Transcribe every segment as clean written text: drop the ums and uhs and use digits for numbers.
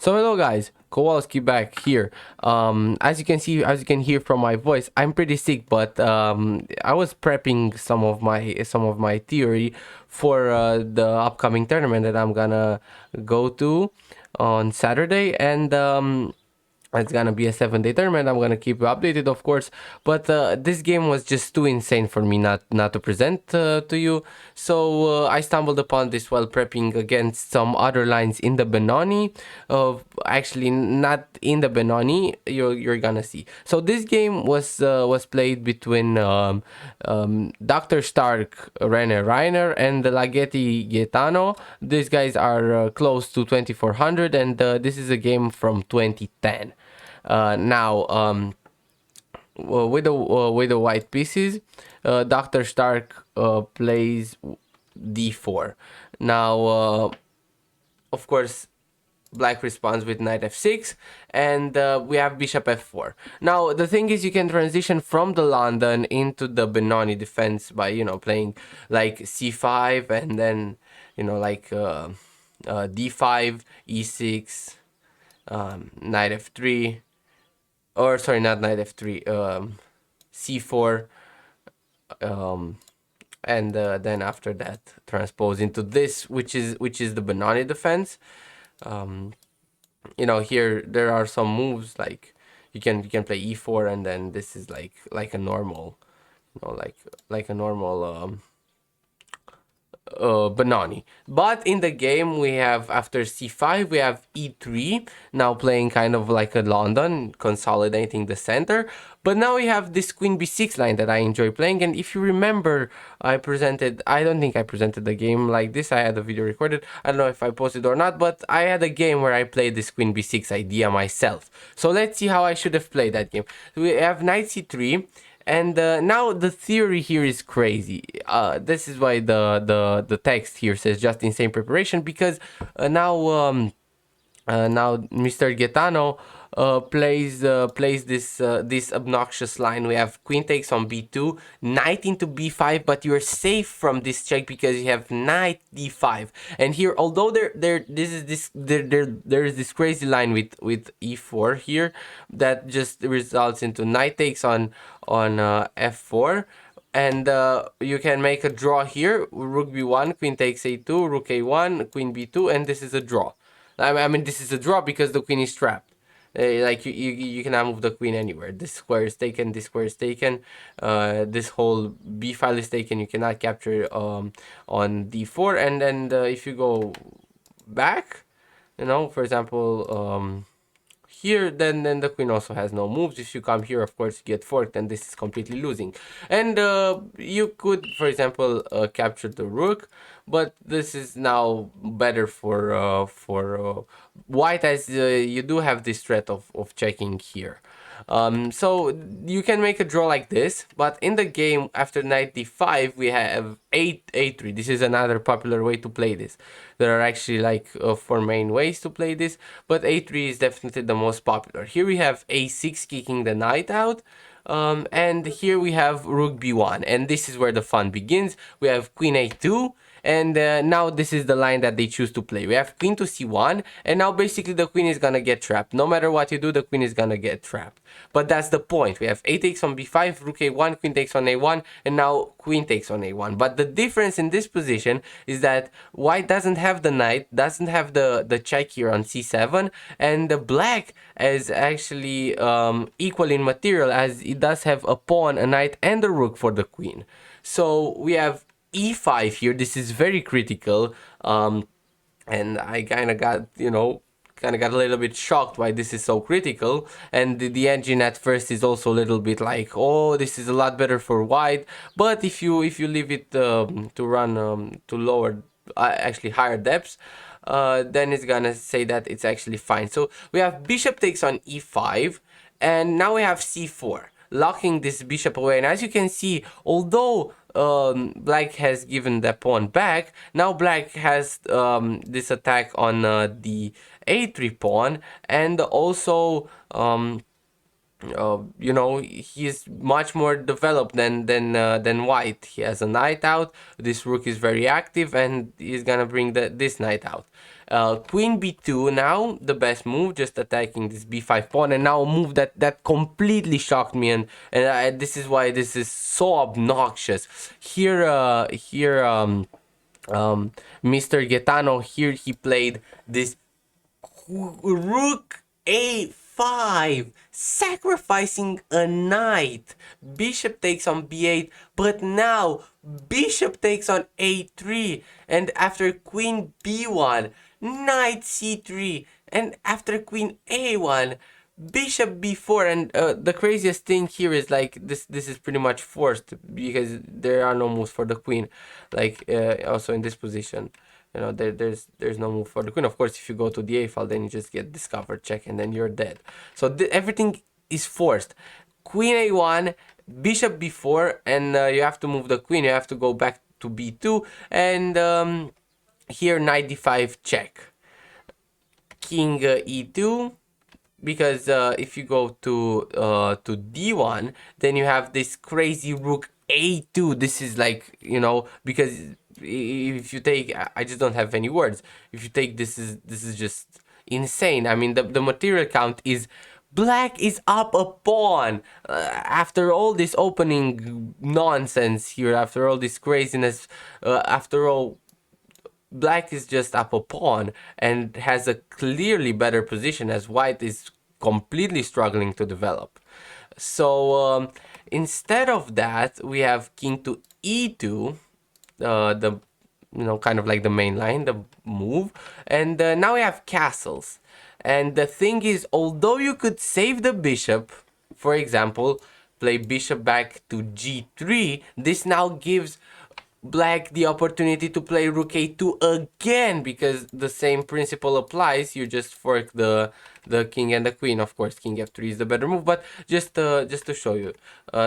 So hello guys, Kowalski back here. As you can hear from my voice, I'm pretty sick, but I was prepping some of my theory for the upcoming tournament that I'm gonna go to on Saturday, and it's gonna be a 7-day tournament. I'm gonna keep you updated, of course, but this game was just too insane for me not to present to you. So I stumbled upon this while prepping against some other lines in the Benoni. Actually, not in the Benoni. You're gonna see. So this game was played between Dr. Stark, Rene Reiner, and the Laghetti Gaetano. These guys are close to 2400, and this is a game from 2010. Now, with the white pieces, Dr. Stark plays d4. Now, of course, black responds with knight f6, and we have bishop f4. Now, the thing is, you can transition from the London into the Benoni defense by, playing like c5, and then, like d5, e6, knight f3, or sorry, not knight f3, c4, and then after that transpose into this, which is the Benoni defense. Here there are some moves like you can play e4, and then this is like a normal, like a normal Benoni. But in the game we have, after c5, we have e3, now playing kind of like a London, consolidating the center. But now we have this queen b6 line that I enjoy playing, and if you remember, I don't think I presented the game like this. I had a video recorded, I don't know if I posted or not, but I had a game where I played this queen b6 idea myself. So let's see how I should have played that game. We have knight c3, and now the theory here is crazy. This is why the text here says just insane preparation, because now Mr. Gaetano plays this obnoxious line. We have queen takes on b2, knight into b5, but you're safe from this check because you have knight d5. And here, although there is this crazy line with e4 here that just results into knight takes on f4. And you can make a draw here. Rook b1, queen takes a2, rook a1, queen b2, and this is a draw. I mean, this is a draw because the queen is trapped. Like you cannot move the queen anywhere. This square is taken. This square is taken. This whole b file is taken. You cannot capture on d4. And then if you go back, for example, here, then the queen also has no moves. If you come here, of course, you get forked, and this is completely losing. And you could, for example, capture the rook, but this is now better for white, as you do have this threat of checking here. So you can make a draw like this, but in the game after knight d5 we have a3. This is another popular way to play this. There are actually like 4 main ways to play this, but a3 is definitely the most popular. Here we have a6 kicking the knight out, and here we have rook b1, and this is where the fun begins. We have queen a2, and now this is the line that they choose to play. We have queen to c1, and now basically the queen is gonna get trapped. No matter what you do, the queen is gonna get trapped. But that's the point. We have a takes on b5, rook a1, queen takes on a1, and now queen takes on a1. But the difference in this position is that white doesn't have the knight, doesn't have the check here on c7, and the black is actually equal in material, as it does have a pawn, a knight, and a rook for the queen. So we have e5 here. This is very critical, and I kind of got a little bit shocked why this is so critical. And the engine at first is also a little bit like, oh, this is a lot better for white. But if you leave it to run to lower, actually higher depths, then it's gonna say that it's actually fine. So we have bishop takes on e5, and now we have c4, locking this bishop away. And as you can see, although black has given the pawn back, now black has this attack on the a3 pawn, and also he's much more developed than white. He has a knight out. This rook is very active, and he's gonna bring this knight out. Queen b2 now, the best move, just attacking this b5 pawn, and now a move that completely shocked me, and this is why this is so obnoxious. Mr. Gaetano here, he played this Rook A5, sacrificing a knight. Bishop takes on B8, but now Bishop takes on A3, and after Queen B1, Knight C3, and after Queen A1, Bishop B4. And the craziest thing here is like this is pretty much forced because there are no moves for the queen, like also in this position. You know, there's no move for the queen. Of course, if you go to the a file, then you just get discovered check and then you're dead. So everything is forced. Queen a1, bishop b4, and you have to move the queen. You have to go back to b2, and here knight d5 check. King e2, because if you go to d1, then you have this crazy rook a2. This is like, you know, because if you take, I just don't have any words. If you take this is just insane. I mean, the material count is black is up a pawn after all this opening nonsense here, after all this craziness, after all, black is just up a pawn and has a clearly better position as white is completely struggling to develop. So instead of that, we have king to e2, the kind of like the main line, the move, and now we have castles. And the thing is, although you could save the bishop, for example, play bishop back to g3, this now gives black the opportunity to play rook a2 again, because the same principle applies. You just fork the king and the queen. Of course, king f3 is the better move, but just to show you.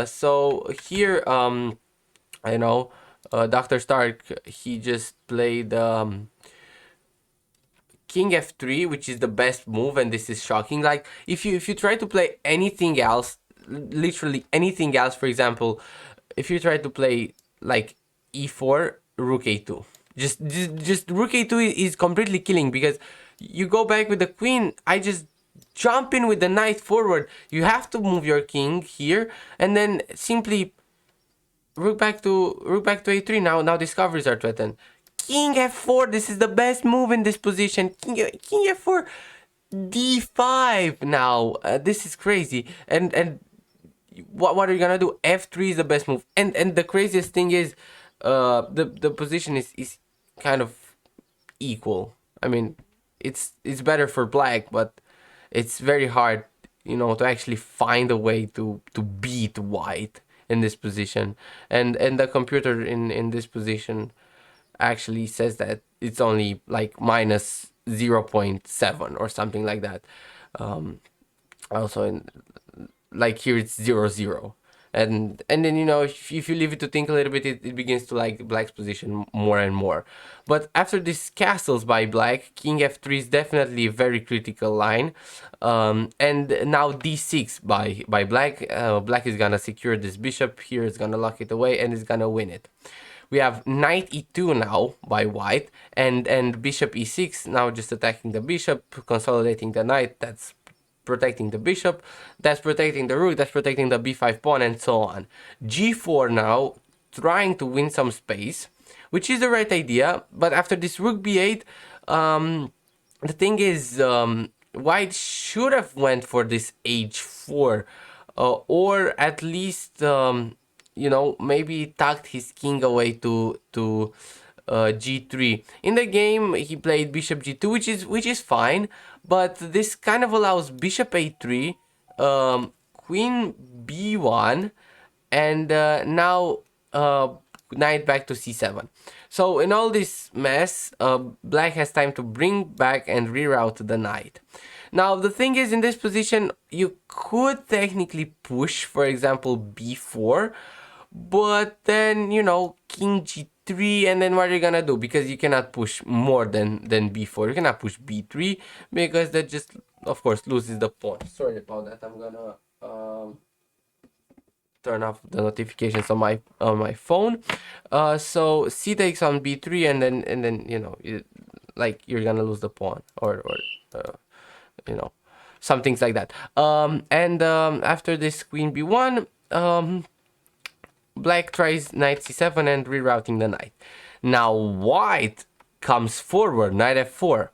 So here, I know Dr. Stark, he just played king f3, which is the best move, and this is shocking. Like if you try to play anything else, literally anything else, for example, if you try to play like e4, rook a2, just rook a2 is completely killing, because you go back with the queen, I just jump in with the knight forward. You have to move your king here, and then simply rook back to a3. Now discoveries are threatened. King f4, this is the best move in this position. King f4, d5 now. This is crazy. And what are you gonna do? f3 is the best move. And the craziest thing is the position is kind of equal. I mean, it's better for black, but it's very hard, to actually find a way to beat white in this position. And the computer in this position actually says that it's only like minus 0.7 or something like that. Also, like here it's 0-0. And then, if you leave it to think a little bit, it begins to like black's position more and more. But after these castles by black, king f3 is definitely a very critical line. And now d6 by black. Black is gonna secure this bishop here, is gonna lock it away, and is gonna win it. We have knight e2 now by white, and bishop e6, now just attacking the bishop, consolidating the knight. That's protecting the bishop, that's protecting the rook, that's protecting the b5 pawn, and so on. g4 now, trying to win some space, which is the right idea. But after this rook b8, the thing is, white should have went for this h4, or at least maybe tucked his king away to g3. In the game, he played bishop g2, which is fine, but this kind of allows bishop a3, queen b1, and now knight back to c7. So in all this mess, black has time to bring back and reroute the knight. Now the thing is, in this position, you could technically push, for example, b4, but then, king g3, and then what are you gonna do? Because you cannot push more than b4. You cannot push b3, because that just, of course, loses the pawn. Sorry about that. I'm gonna turn off the notifications on my phone. So c takes on b3, and then like you're gonna lose the pawn, or you know, some things like that. After this queen b1, black tries knight c7 and rerouting the knight. Now white comes forward, knight f4,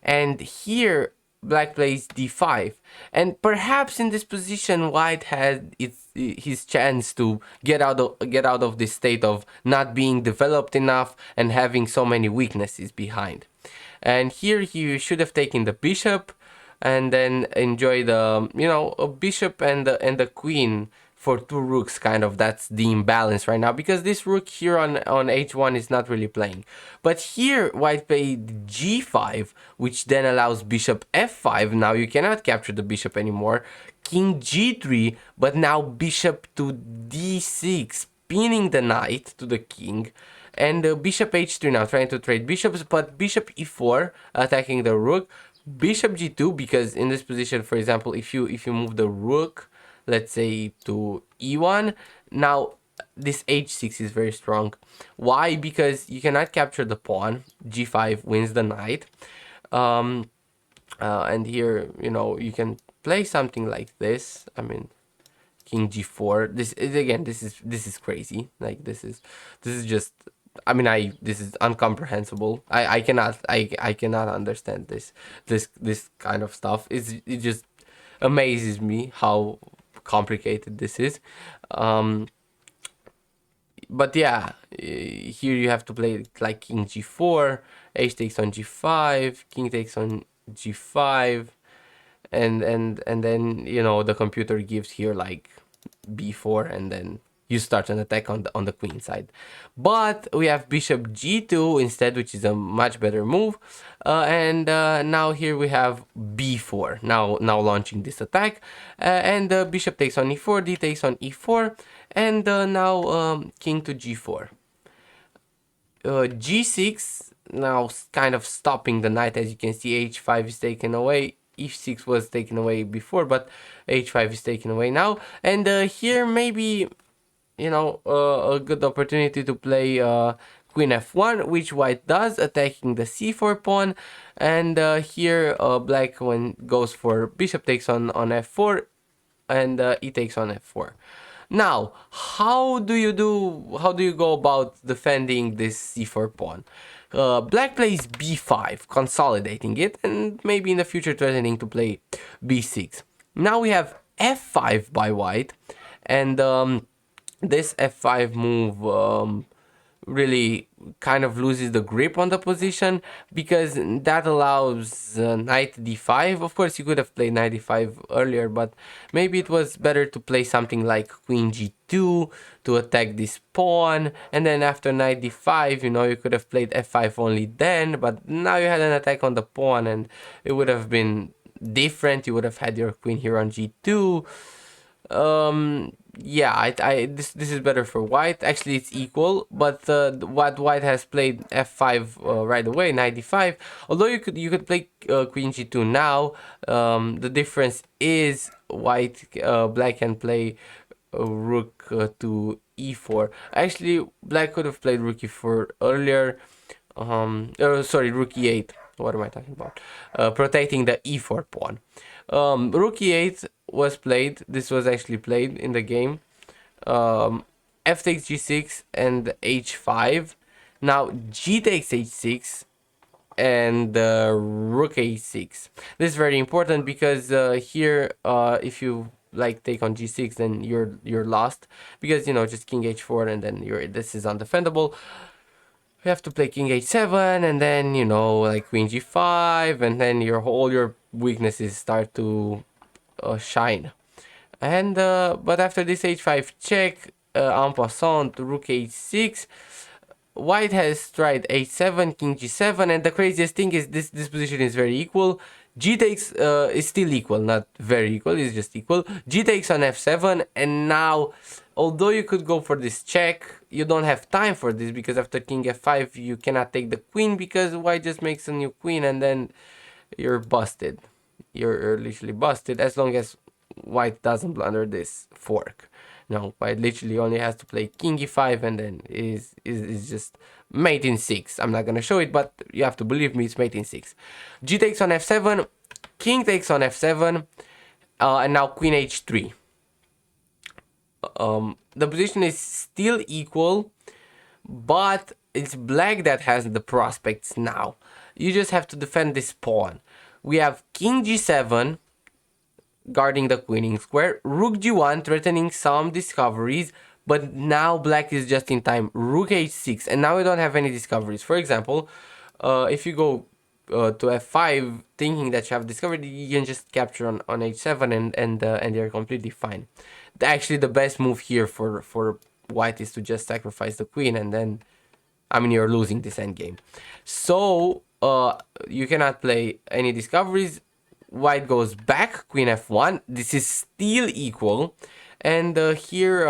and here black plays d5, and perhaps in this position white had his chance to get out of this state of not being developed enough and having so many weaknesses behind. And here he should have taken the bishop and then enjoy the, you know, a bishop and the queen for two rooks, kind of. That's the imbalance right now, because this rook here on h1 is not really playing. But here white played g5, which then allows bishop f5. Now you cannot capture the bishop anymore. King g3, but now bishop to d6, pinning the knight to the king. And bishop h3 now, trying to trade bishops, but bishop e4, attacking the rook. Bishop g2, because in this position, for example, if you move the rook, let's say to e1, now this h6 is very strong. Why? Because you cannot capture the pawn. g5 wins the knight. And here, you know, you can play something like this. I mean, king g4. This is, again, this is crazy. Like this is just, I mean, this is incomprehensible. I cannot understand this kind of stuff. It just amazes me how complicated this is. But yeah, here you have to play like king g4, h takes on g5, king takes on g5, and then, you know, the computer gives here like b4, and then you start an attack on the queen side. But we have bishop g2 instead, which is a much better move. Now here we have b4, now launching this attack, and bishop takes on e4, d takes on e4, and now king to g4. G6, now kind of stopping the knight. As you can see, h5 is taken away. e6 was taken away before, but h5 is taken away now. And here maybe, you know, a good opportunity to play queen f1, which white does, attacking the c4 pawn. And here black goes for bishop takes on f4, and e takes on f4. Now, how do you go about defending this c4 pawn? Black plays b5, consolidating it, and maybe in the future threatening to play b6. Now we have f5 by white, and this f5 move really kind of loses the grip on the position, because that allows knight d5. Of course, you could have played knight d5 earlier, but maybe it was better to play something like queen g2 to attack this pawn, and then after knight d5, you know, you could have played f5 only then, but now you had an attack on the pawn, and it would have been different. You would have had your queen here on g2. Yeah, this is better for white. Actually, it's equal, but what white has played f5 right away, knight d5. Although you could play queen g2 now. The difference is black can play rook to e4. Actually, black could have played rook e4 earlier. Sorry, rook e8. What am I talking about? Protecting the e4 pawn. Rook e8 was played. This was actually played in the game. F takes g6 and h5. Now g takes h6 and rook a6. This is very important, because here if you like take on g6, then you're lost, because, you know, just king h4 and then this is undefendable. You have to play king h7, and then, you know, like queen g5, and then all your weaknesses start to shine. And but after this h5 check, en passant, rook h6, white has tried h7, king g7, and the craziest thing is this position is very equal. G takes is still equal, not very equal, it's just equal. G takes on f7, and now, although you could go for this check, you don't have time for this, because after king f5 you cannot take the queen, because white just makes a new queen, and then you're busted. You're literally busted, as long as white doesn't blunder this fork. No, White literally only has to play king e5 and then is just mate in 6. I'm not gonna show it, but you have to believe me, it's mate in 6. G takes on f7, king takes on f7, and now queen h3. The position is still equal, but it's black that has the prospects now. You just have to defend this pawn. We have king g7 guarding the queening square, rook g1 threatening some discoveries, but now black is just in time. Rook h6, and now we don't have any discoveries. For example, if you go to f5 thinking that you have discovered, you can just capture on h7 and you're completely fine. Actually, the best move here for white is to just sacrifice the queen, and then, I mean, you're losing this endgame. So you cannot play any discoveries. White goes back, queen f1. This is still equal, and here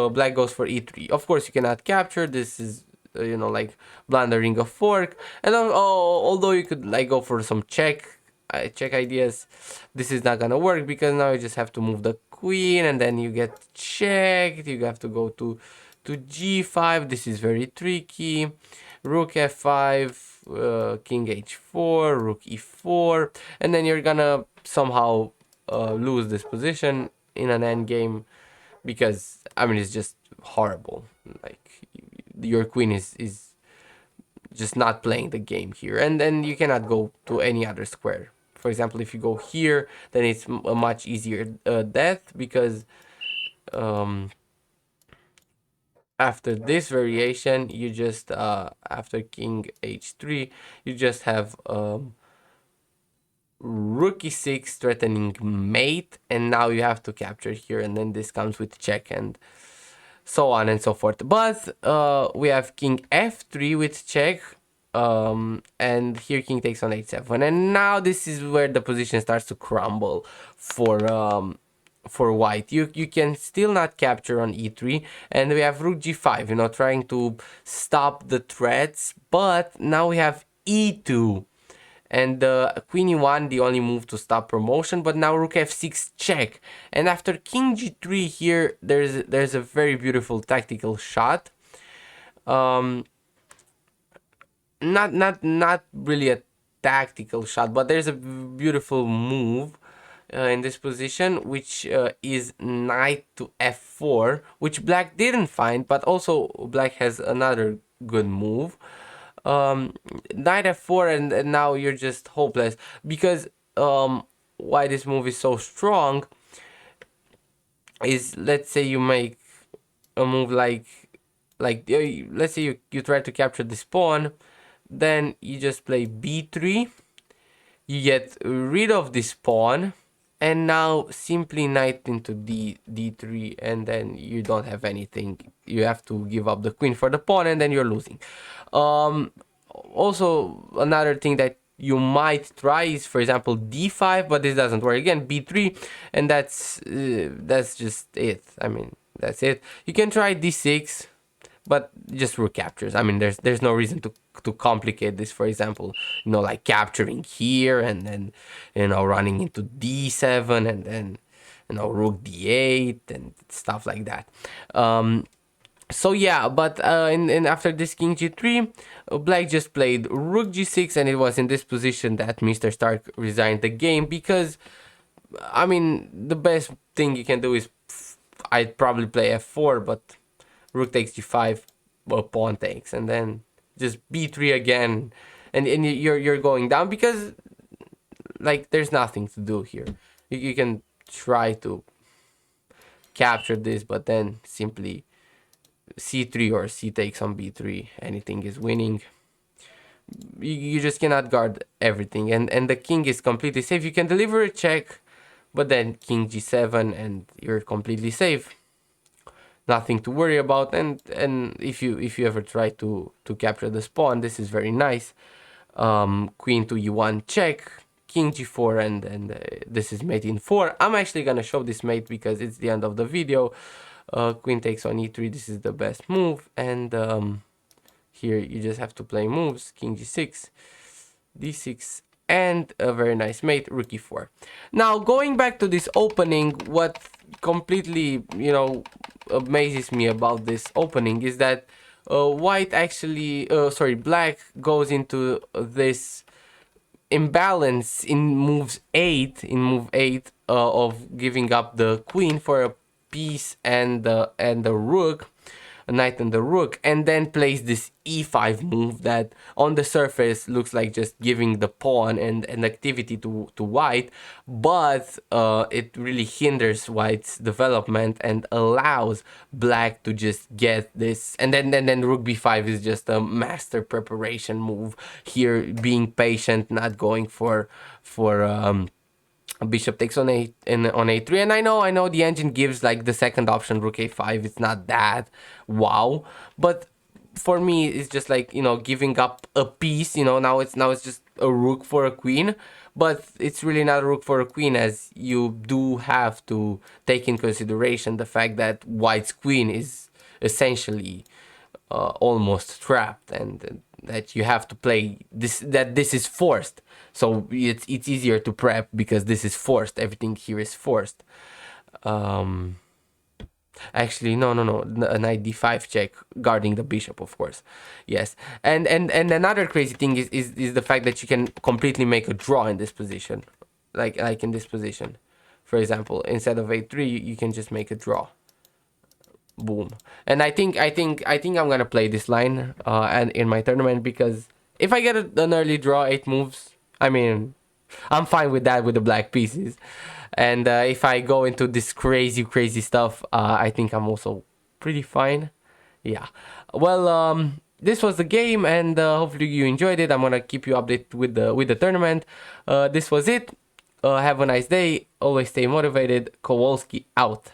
black goes for e3. Of course, you cannot capture. This is you know, like blundering a fork. And although you could like go for some check ideas, this is not gonna work because now you just have to move the queen, and then you get checked. You have to go to g5. This is very tricky. Rook f5, king h4, rook e4, and then you're gonna somehow lose this position in an endgame because, I mean, it's just horrible. Like, your queen is just not playing the game here, and then you cannot go to any other square. For example, if you go here, then it's a much easier death because after this variation, you just after king h3, you just have rook e6 threatening mate, and now you have to capture here, and then this comes with check and so on and so forth. But we have king f3 with check, and here king takes on h7, and now this is where the position starts to crumble for white. You can still not capture on e3, and we have rook g5, you know, trying to stop the threats, but now we have e2 and queen e1, the only move to stop promotion. But now rook f6 check, and after king g3 here, there's a very beautiful tactical shot. Not really a tactical shot, but there's a beautiful move in this position, which is knight to f4, which black didn't find, but also black has another good move. Knight f4, and now you're just hopeless because why this move is so strong is, let's say you make a move like let's say you try to capture this pawn, then you just play b3, you get rid of this pawn, and now simply knight into d3, and then you don't have anything. You have to give up the queen for the pawn, and then you're losing. Also, another thing that you might try is, for example, d5, but this doesn't work. Again, b3, and that's just it. I mean, that's it. You can try d6, but just rook captures. I mean, there's no reason to complicate this. For example, you know, like capturing here and then, you know, running into d7 and then, you know, rook d8 and stuff like that. So yeah, but and after this king g3, black just played rook g6, and it was in this position that Mr. Stark resigned the game because, I mean, the best thing you can do is, I'd probably play f4, but rook takes g5, pawn takes, and then just b3 again, and you're going down because, like, there's nothing to do here. You can try to capture this, but then simply c3 or c takes on b3, anything is winning. You just cannot guard everything, and the king is completely safe. You can deliver a check, but then king g7 and you're completely safe. Nothing to worry about. And if you ever try to capture the pawn, this is very nice. Queen to e1 check, king g4, and this is mate in 4. I'm actually gonna show this mate because it's the end of the video. Queen takes on e3, this is the best move, and here you just have to play moves, king g6, d6, and a very nice mate, Rxe4. Now, going back to this opening, what completely, amazes me about this opening is that black goes into this imbalance in move 8 of giving up the queen for a piece and the rook, a knight and the rook, and then plays this e5 move that on the surface looks like just giving the pawn and activity to white, but it really hinders white's development and allows black to just get this. And then rook b5 is just a master preparation move here, being patient, not going for bishop takes on a3. And I know the engine gives like the second option, rook a5. It's not that wow, but for me it's just like, giving up a piece. Now it's just a rook for a queen, but it's really not a rook for a queen, as you do have to take in consideration the fact that white's queen is essentially almost trapped, and that you have to play this, that this is forced. So it's easier to prep because this is forced. Everything here is forced. Actually, no, a knight d5 check, guarding the bishop, of course. Yes, and another crazy thing is the fact that you can completely make a draw in this position, like in this position. For example, instead of a3, you can just make a draw. Boom. And I think I'm gonna play this line and in my tournament, because if I get an early draw, 8 moves, I mean, I'm fine with that with the black pieces. And if I go into this crazy stuff, I think I'm also pretty fine. Yeah. Well, this was the game, and hopefully you enjoyed it. I'm gonna keep you updated with the tournament. This was it. Have a nice day. Always stay motivated. Kowalski out.